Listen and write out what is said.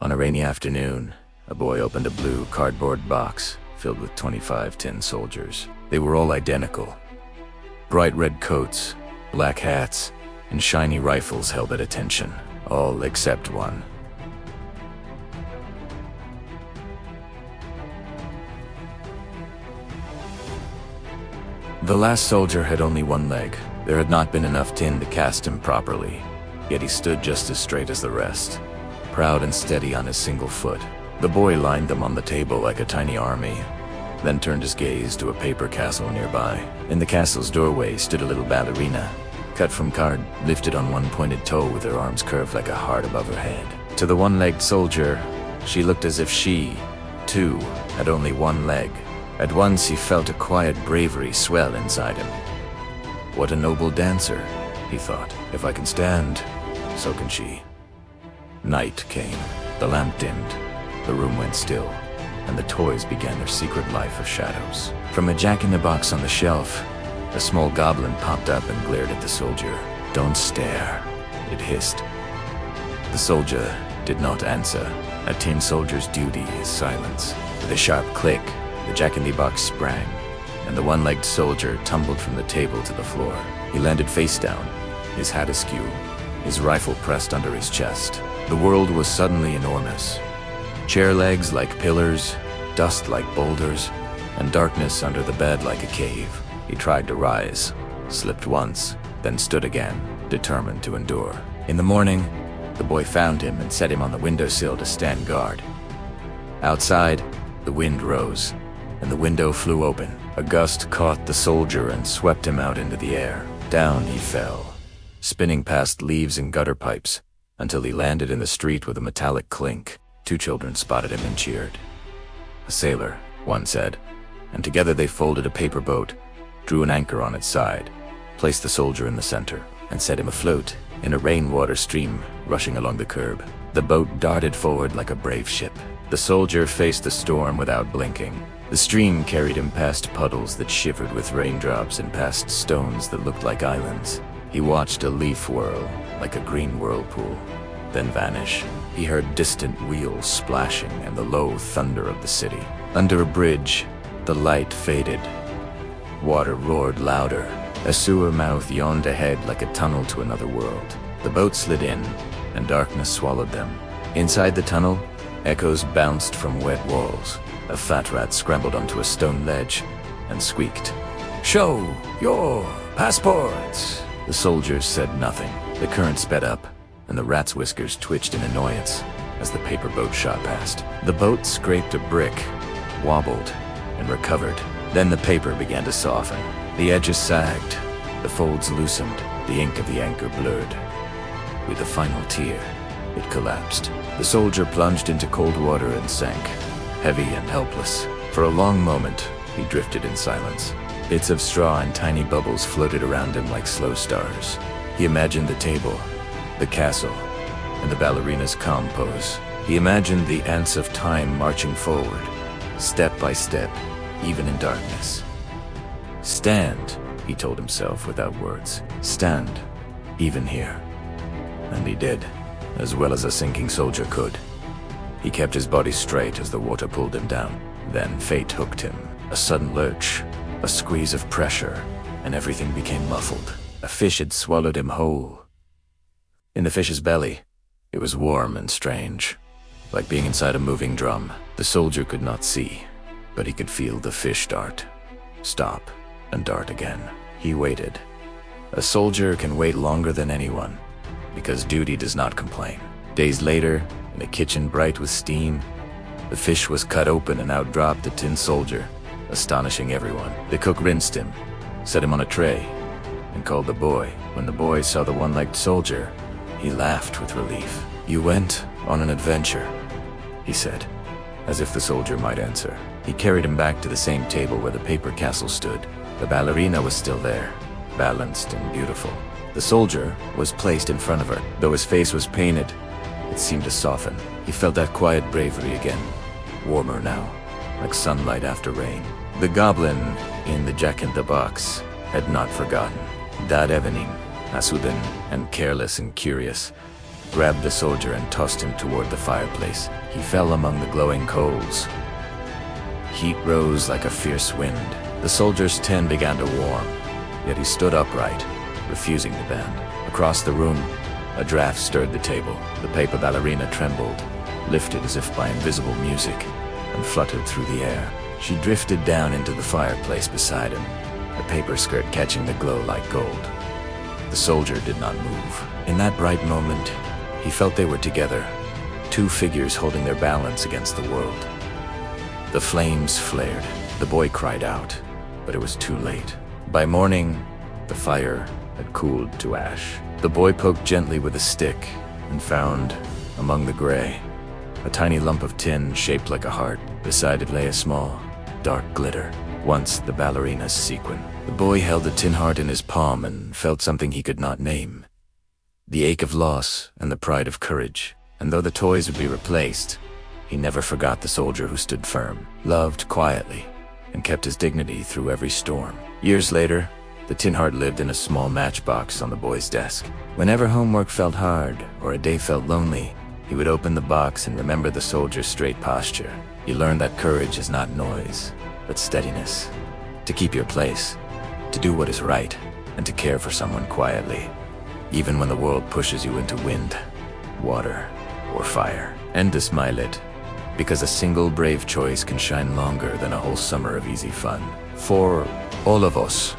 On a rainy afternoon, a boy opened a blue cardboard box filled with 25 tin soldiers. They were all identical. Bright red coats, black hats, and shiny rifles held at attention, all except one. The last soldier had only one leg. There had not been enough tin to cast him properly, yet he stood just as straight as the rest, proud and steady on his single foot. The boy lined them on the table like a tiny army, then turned his gaze to a paper castle nearby. In the castle's doorway stood a little ballerina, cut from card, lifted on one pointed toe with her arms curved like a heart above her head. To the one-legged soldier, she looked as if she, too, had only one leg. At once he felt a quiet bravery swell inside him. What a noble dancer, he thought. If I can stand, so can she. Night came. The lamp dimmed. The room went still, and the toys began their secret life of shadows. From a jack-in-the-box on the shelf, a small goblin popped up and glared at the soldier. "Don't stare," it hissed. The soldier did not answer. A tin soldier's duty is silence. With a sharp click, the jack-in-the-box sprang, and the one-legged soldier tumbled from the table to the floor. He landed face down, his hat askew, his rifle pressed under his chest. The world was suddenly enormous. Chair legs like pillars, dust like boulders, and darkness under the bed like a cave. He tried to rise, slipped once, then stood again, determined to endure. In the morning, the boy found him and set him on the windowsill to stand guard. Outside, the wind rose, and the window flew open. A gust caught the soldier and swept him out into the air. Down he fell, spinning past leaves and gutter pipes, until he landed in the street with a metallic clink. 2 children spotted him and cheered. "A sailor," one said, and together they folded a paper boat, drew an anchor on its side, placed the soldier in the center, and set him afloat in a rainwater stream rushing along the curb. The boat darted forward like a brave ship. The soldier faced the storm without blinking. The stream carried him past puddles that shivered with raindrops and past stones that looked like islands. He watched a leaf whirl like a green whirlpool, then vanish. He heard distant wheels splashing and the low thunder of the city. Under a bridge, the light faded. Water roared louder. A sewer mouth yawned ahead like a tunnel to another world. The boat slid in, and darkness swallowed them. Inside the tunnel, echoes bounced from wet walls. A fat rat scrambled onto a stone ledge and squeaked. "Show your passports!" The soldiers said nothing. The current sped up, and the rat's whiskers twitched in annoyance as the paper boat shot past. The boat scraped a brick, wobbled, and recovered. Then the paper began to soften. The edges sagged, the folds loosened, the ink of the anchor blurred. With a final tear, it collapsed. The soldier plunged into cold water and sank, heavy and helpless. For a long moment, he drifted in silence. Bits of straw and tiny bubbles floated around him like slow stars. He imagined the table, the castle, and the ballerina's calm pose. He imagined the ants of time marching forward, step by step, even in darkness. "Stand," he told himself without words. "Stand, even here." And he did, as well as a sinking soldier could. He kept his body straight as the water pulled him down. Then fate hooked him. A sudden lurch, a squeeze of pressure, and everything became muffled. A fish had swallowed him whole. In the fish's belly, it was warm and strange, like being inside a moving drum. The soldier could not see, but he could feel the fish dart, stop, and dart again. He waited. A soldier can wait longer than anyone, because duty does not complain. Days later, in a kitchen bright with steam, the fish was cut open and out dropped the tin soldier, astonishing everyone. The cook rinsed him, set him on a tray, and called the boy. When the boy saw the one-legged soldier, he laughed with relief. "You went on an adventure," he said, as if the soldier might answer. He carried him back to the same table where the paper castle stood. The ballerina was still there, balanced and beautiful. The soldier was placed in front of her. Though his face was painted, it seemed to soften. He felt that quiet bravery again, warmer now, like sunlight after rain. The goblin in the jack-in-the-box had not forgotten. That evening, Asuden and careless and curious, grabbed the soldier and tossed him toward the fireplace. He fell among the glowing coals. Heat rose like a fierce wind. The soldier's tin began to warm, yet he stood upright, refusing to bend. Across the room, a draft stirred the table. The paper ballerina trembled, lifted as if by invisible music, and fluttered through the air. She drifted down into the fireplace beside him, her paper skirt catching the glow like gold. The soldier did not move. In that bright moment, he felt they were together, two figures holding their balance against the world. The flames flared. The boy cried out, but it was too late. By morning, the fire had cooled to ash. The boy poked gently with a stick and found, among the gray, a tiny lump of tin shaped like a heart. Beside it lay a small, dark glitter, once the ballerina's sequin. The boy held the tin heart in his palm and felt something he could not name. The ache of loss and the pride of courage. And though the toys would be replaced, he never forgot the soldier who stood firm, loved quietly, and kept his dignity through every storm. Years later, the tin heart lived in a small matchbox on the boy's desk. Whenever homework felt hard or a day felt lonely, he would open the box and remember the soldier's straight posture. He learned that courage is not noise, but steadiness. To keep your place, to do what is right, and to care for someone quietly, even when the world pushes you into wind, water, or fire. And to smile it, because a single brave choice can shine longer than a whole summer of easy fun. For all of us,